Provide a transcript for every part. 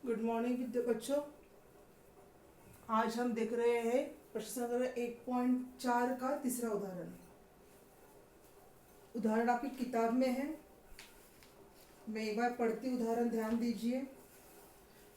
Good morning बच्चों। आज हम देख रहे हैं प्रश्न संग्रह 1.4 का तीसरा उदाहरण। उदाहरण आपकी किताब में है। मैं एक बार पढ़ती हूँ उदाहरण, ध्यान दीजिए।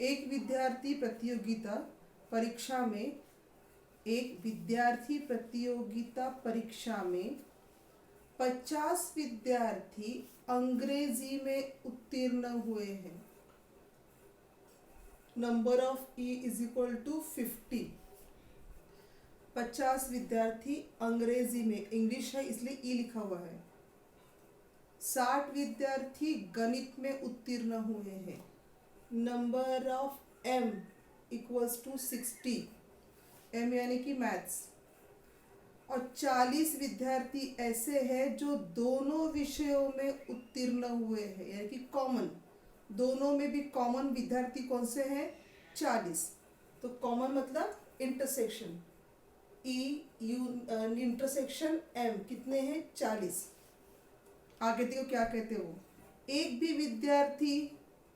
एक विद्यार्थी प्रतियोगिता परीक्षा में 50 विद्यार्थी अंग्रेजी में उत्तीर्ण हुए हैं। Number of E is equal to 50। 50 विद्यार्थी अंग्रेजी में, इंग्लिश है इसलिए ई लिखा हुआ है। 60 विद्यार्थी गणित में उत्तीर्ण हुए हैं। Number of M equals to 60। M यानी कि मैथ्स। और 40 विद्यार्थी ऐसे हैं जो दोनों विषयों में उत्तीर्ण हुए हैं, यानी कि कॉमन, दोनों में भी कॉमन विद्यार्थी कौन से हैं? 40। तो कॉमन मतलब intersection, E U intersection M कितने हैं? 40। आगे देखो क्या कहते हो। एक भी विद्यार्थी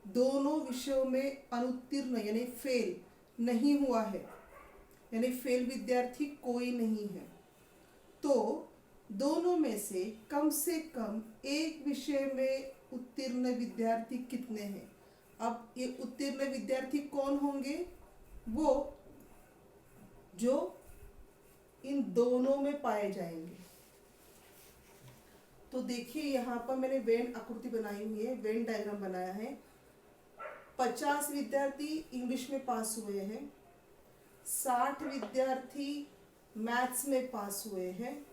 दोनों विषयों में अनुत्तीर्ण यानी फेल नहीं हुआ है, यानी फेल विद्यार्थी कोई नहीं है। तो दोनों में से कम एक विषय में उत्तीर्ण विद्यार्थी कितने हैं? अब ये उत्तीर्ण विद्यार्थी कौन होंगे? वो जो इन दोनों में पाए जाएंगे। तो देखिए यहाँ पर मैंने वेन आकृति बनाई हुई है, वेन डायग्राम बनाया है। 50 विद्यार्थी इंग्लिश में पास हुए हैं, 60 विद्यार्थी मैथ्स में पास हुए हैं,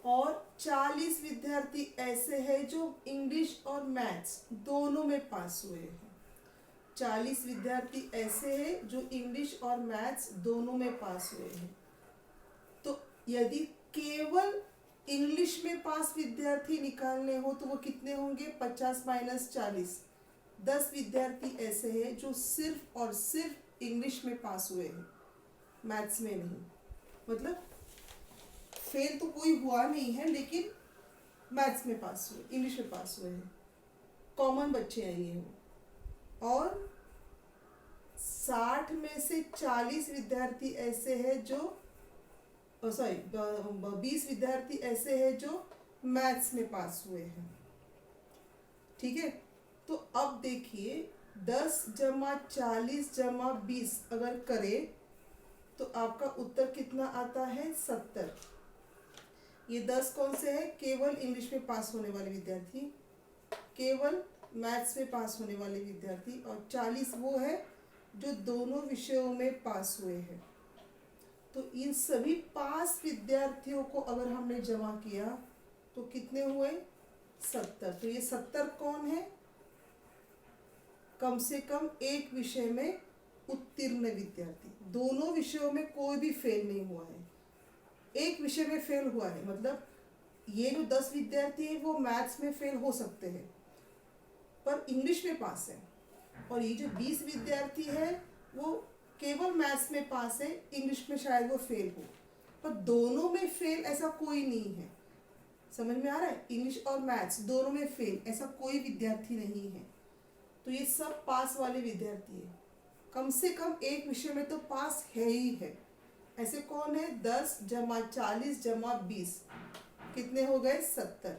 और 40 विद्यार्थी ऐसे हैं जो इंग्लिश और मैथ्स दोनों में पास हुए हैं। 40 विद्यार्थी ऐसे हैं जो इंग्लिश और मैथ्स दोनों में पास हुए हैं। तो यदि केवल इंग्लिश में पास विद्यार्थी निकालने हो तो वो कितने होंगे? 50 माइनस 40। 10 विद्यार्थी ऐसे हैं जो सिर्फ और सिर्फ इंग्लिश में पास हुए हैं, मैथ्स में नहीं। मतलब फेल तो कोई हुआ नहीं है, लेकिन मैथ्स में पास हुए, इंग्लिश में पास हुए हैं, कॉमन बच्चे हैं ये हो। और 60 में से 40 विद्यार्थी ऐसे हैं जो 20 विद्यार्थी ऐसे हैं जो मैथ्स में पास हुए हैं। ठीक है। तो अब देखिए 10 जमा 40 जमा 20 अगर करें तो आपका उत्तर कितना आता है? 70। ये 10 कौन से हैं? केवल इंग्लिश में पास होने वाले विद्यार्थी, केवल मैथ्स में पास होने वाले विद्यार्थी, और 40 वो है जो दोनों विषयों में पास हुए हैं। तो इन सभी पास विद्यार्थियों को अगर हमने जमा किया तो कितने हुए? 70। तो ये 70 कौन है? कम से कम एक विषय में उत्तीर्ण विद्यार्थी। दोनों विषयों में कोई भी फेल नहीं हुआ है, एक विषय में फेल हुआ है। मतलब ये जो 10 विद्यार्थी हैं वो मैथ्स में फेल हो सकते हैं पर इंग्लिश में पास है, और ये जो 20 विद्यार्थी है वो केवल मैथ्स में पास है, इंग्लिश में शायद वो फेल हो, पर दोनों में फेल ऐसा कोई नहीं है। समझ में आ रहा है? इंग्लिश और मैथ्स दोनों में फेल ऐसा कोई विद्यार्थी नहीं है। तो ये सब पास वाले विद्यार्थी है, कम से कम एक विषय में तो पास है ही है। ऐसे कौन है? 10 जमा 40 जमा 20 कितने हो गए? 70।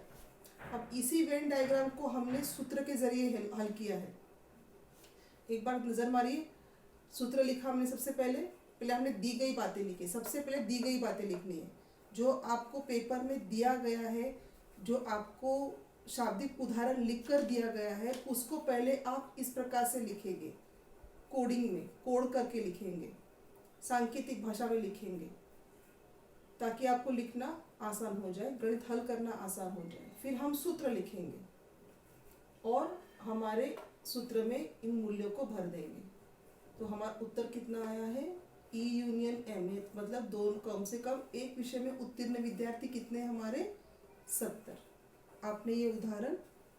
अब इसी वेन डायग्राम को हमने सूत्र के जरिए हल किया है। एक बार नजर मारिए, सूत्र लिखा हमने। सबसे पहले हमने दी गई बातें लिखी। सबसे पहले दी गई बातें लिखनी है, जो आपको पेपर में दिया गया है, जो आपको शाब्दिक उदाहरण लिखकर दिया गया है, उसको पहले आप इस प्रकार से लिखेंगे, कोडिंग में कोड करके लिखेंगे, सांकेतिक भाषा में लिखेंगे, ताकि आपको लिखना आसान हो जाए, गणित हल करना आसान हो जाए। फिर हम सूत्र लिखेंगे और हमारे सूत्र में इन मूल्यों को भर देंगे। तो हमारा उत्तर कितना आया है? ई यूनियन एम, मतलब दोनों कम से कम एक विषय में उत्तीर्ण विद्यार्थी कितने हमारे? 70। आपने ये उदाहरण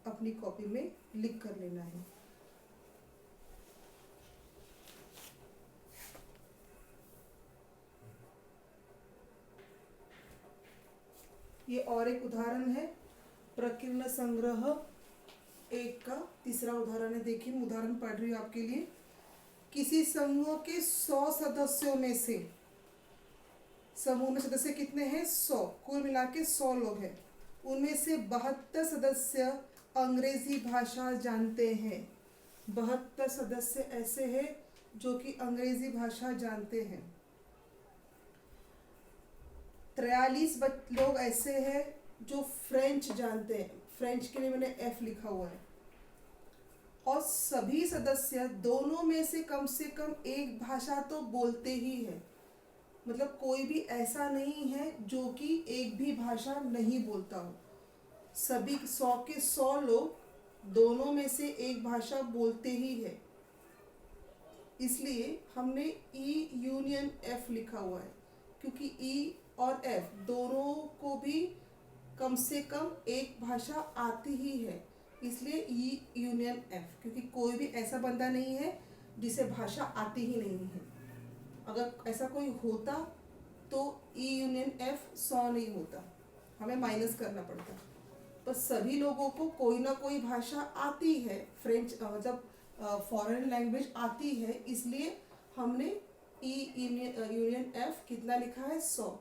अपनी कॉपी में लिख कर लेना है। ये और एक उदाहरण है, प्रकीर्ण संग्रह एक का तीसरा उदाहरण है, देखिए मैं उदाहरण पढ़ रही हूँ आपके लिए। किसी समूह के 100 सदस्यों में से, समूह में सदस्य कितने हैं? 100, कुल मिला के 100 लोग हैं। उनमें से 72 सदस्य अंग्रेजी भाषा जानते हैं। 72 सदस्य ऐसे हैं जो कि अंग्रेजी भाषा जानते हैं। 43 लोग ऐसे हैं जो फ्रेंच जानते हैं। फ्रेंच के लिए मैंने एफ लिखा हुआ है। और सभी सदस्य दोनों में से कम एक भाषा तो बोलते ही हैं। मतलब कोई भी ऐसा नहीं है जो कि एक भी भाषा नहीं बोलता हो। सभी 100 के 100 लोग दोनों में से एक भाषा बोलते ही है। इसलिए हमने ई यूनियन एफ लिखा हुआ है, क्योंकि ई और एफ दोनों को भी कम से कम एक भाषा आती ही है। इसलिए ई यूनियन एफ, क्योंकि कोई भी ऐसा बंदा नहीं है जिसे भाषा आती ही नहीं है। अगर ऐसा कोई होता तो ई यूनियन एफ 100 नहीं होता, हमें माइनस करना पड़ता। पर सभी लोगों को कोई ना कोई भाषा आती है, फ्रेंच मतलब फॉरेन लैंग्वेज आती है, इसलिए हमने ई यूनियन एफ कितना लिखा है? 100।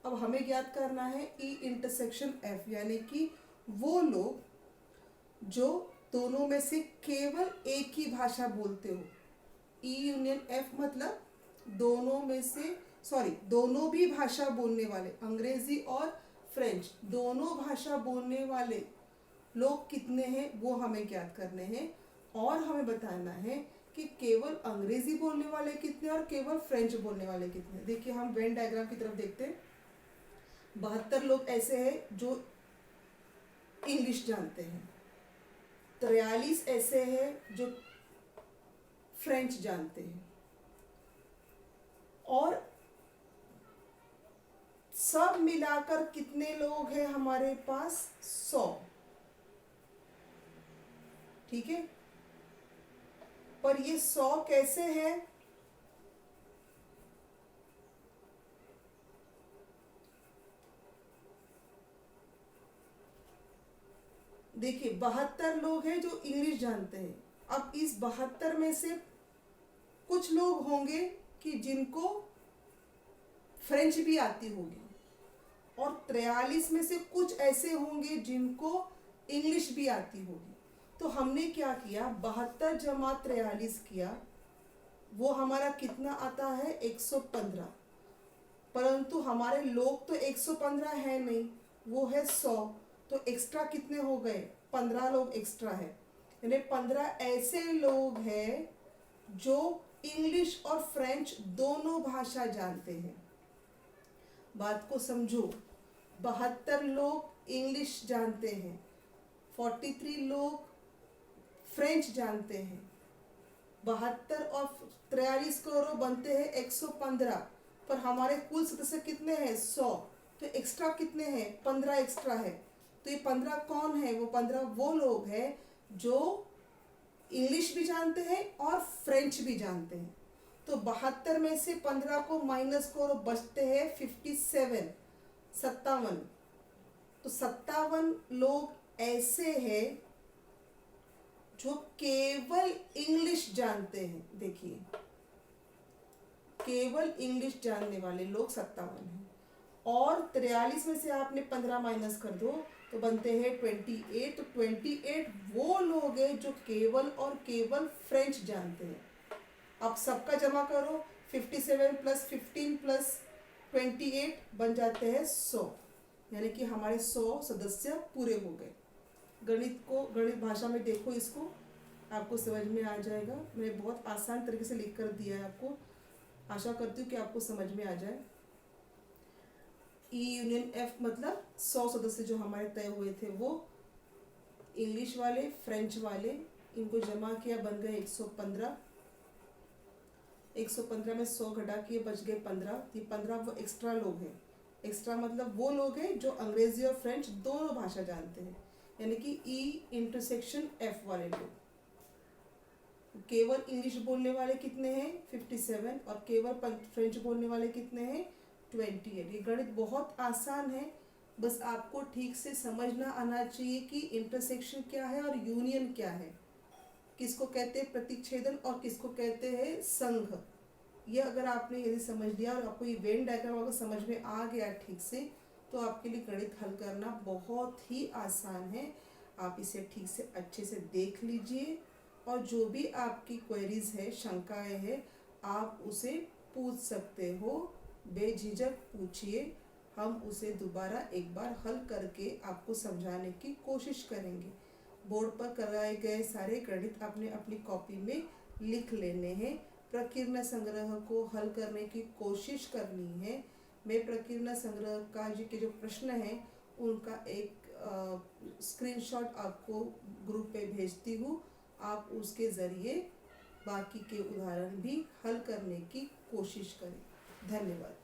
अब हमें ज्ञात करना है ई इंटरसेक्शन एफ, यानी कि वो लोग जो दोनों में से केवल एक ही भाषा बोलते हो। ई यूनियन एफ मतलब दोनों भी भाषा बोलने वाले, अंग्रेजी और फ्रेंच दोनों भाषा बोलने वाले लोग कितने हैं वो हमें ज्ञात करने हैं। और हमें बताना है कि केवल अंग्रेजी बोलने वाले कितने और केवल फ्रेंच बोलने वाले कितने। देखिए हम वेन डायग्राम की तरफ देखते हैं। 72 लोग ऐसे हैं जो इंग्लिश जानते हैं। 43 ऐसे हैं जो फ्रेंच जानते हैं। और सब मिलाकर कितने लोग हैं हमारे पास? 100। ठीक है, पर ये 100 कैसे है? देखिए 72 लोग हैं जो इंग्लिश जानते हैं। अब इस 72 में से कुछ लोग होंगे कि जिनको फ्रेंच भी आती होगी, और 43 में से कुछ ऐसे होंगे जिनको इंग्लिश भी आती होगी। तो हमने क्या किया? 72 जमा 43 किया, वो हमारा कितना आता है? 115। परंतु हमारे लोग तो 115 है नहीं, वो है 100। तो एक्स्ट्रा कितने हो गए? 15 लोग एक्स्ट्रा है, यानी 15 ऐसे लोग हैं जो इंग्लिश और फ्रेंच दोनों भाषा जानते हैं। बात को समझो, 72 लोग इंग्लिश जानते हैं, 43 लोग फ्रेंच जानते हैं, 72 और 43 करो बनते हैं 115। पर हमारे कुल सदस्य कितने हैं? 100। तो एक्स्ट्रा कितने हैं? 15 एक्स्ट्रा है। तो ये 15 कौन है? वो 15 वो लोग हैं जो इंग्लिश भी जानते हैं और फ्रेंच भी जानते हैं। तो 72 में से 15 को माइनस करो, बचते हैं 57, 57। तो 57 लोग ऐसे हैं जो केवल इंग्लिश जानते हैं। देखिए केवल इंग्लिश जानने वाले लोग 57 हैं। और 43 में से आपने 15 माइनस कर दो तो बनते हैं 28। तो 28 वो लोग हैं जो केवल और केवल फ्रेंच जानते हैं। अब सबका जमा करो, 57 प्लस 15 प्लस 28 बन जाते हैं 100, यानी कि हमारे 100 सदस्य पूरे हो गए। गणित भाषा में देखो, इसको आपको समझ में आ जाएगा। मैंने बहुत आसान तरीके से लिख कर दिया है आपको, आशा करती हूँ कि आपको समझ में आ जाए। ई यूनियन एफ मतलब 100 सदस्य जो हमारे तय हुए थे वो इंग्लिश वाले, फ्रेंच वाले, इनको जमा किया बन गए 115। 115 में 100 घटा किए बच गए 15। ये 15 वो एक्स्ट्रा लोग हैं। एक्स्ट्रा मतलब वो लोग हैं जो अंग्रेजी और फ्रेंच दोनों भाषा जानते हैं, यानी कि ई इंटरसेक्शन एफ वाले लोग। केवल इंग्लिश बोलने वाले कितने हैं? 57। और केवल फ्रेंच बोलने वाले कितने हैं? 28। ये गणित बहुत आसान है, बस आपको ठीक से समझना आना चाहिए कि इंटरसेक्शन क्या है और यूनियन क्या है, किसको कहते हैं प्रतिच्छेदन और किसको कहते हैं संघ। ये अगर आपने यदि समझ लिया और आपको ये वेन डायग्राम अगर समझ में आ गया ठीक से, तो आपके लिए गणित हल करना बहुत ही आसान है। आप इसे ठीक से अच्छे से देख लीजिए और जो भी आपकी क्वेरीज है, शंकाएं है, आप उसे पूछ सकते हो, बेझिझक पूछिए। हम उसे दोबारा एक बार हल करके आपको समझाने की कोशिश करेंगे। बोर्ड पर कराए गए सारे गणित आपने अपनी कॉपी में लिख लेने हैं। प्रकीर्णन संग्रह को हल करने की कोशिश करनी है। मैं प्रकीर्णन संग्रह का के जो प्रश्न हैं उनका एक स्क्रीनशॉट आपको ग्रुप पे भेजती हूँ। आप उसके ज़रिए बाकी के उदाहरण भी हल करने की कोशिश करें। धन्यवाद।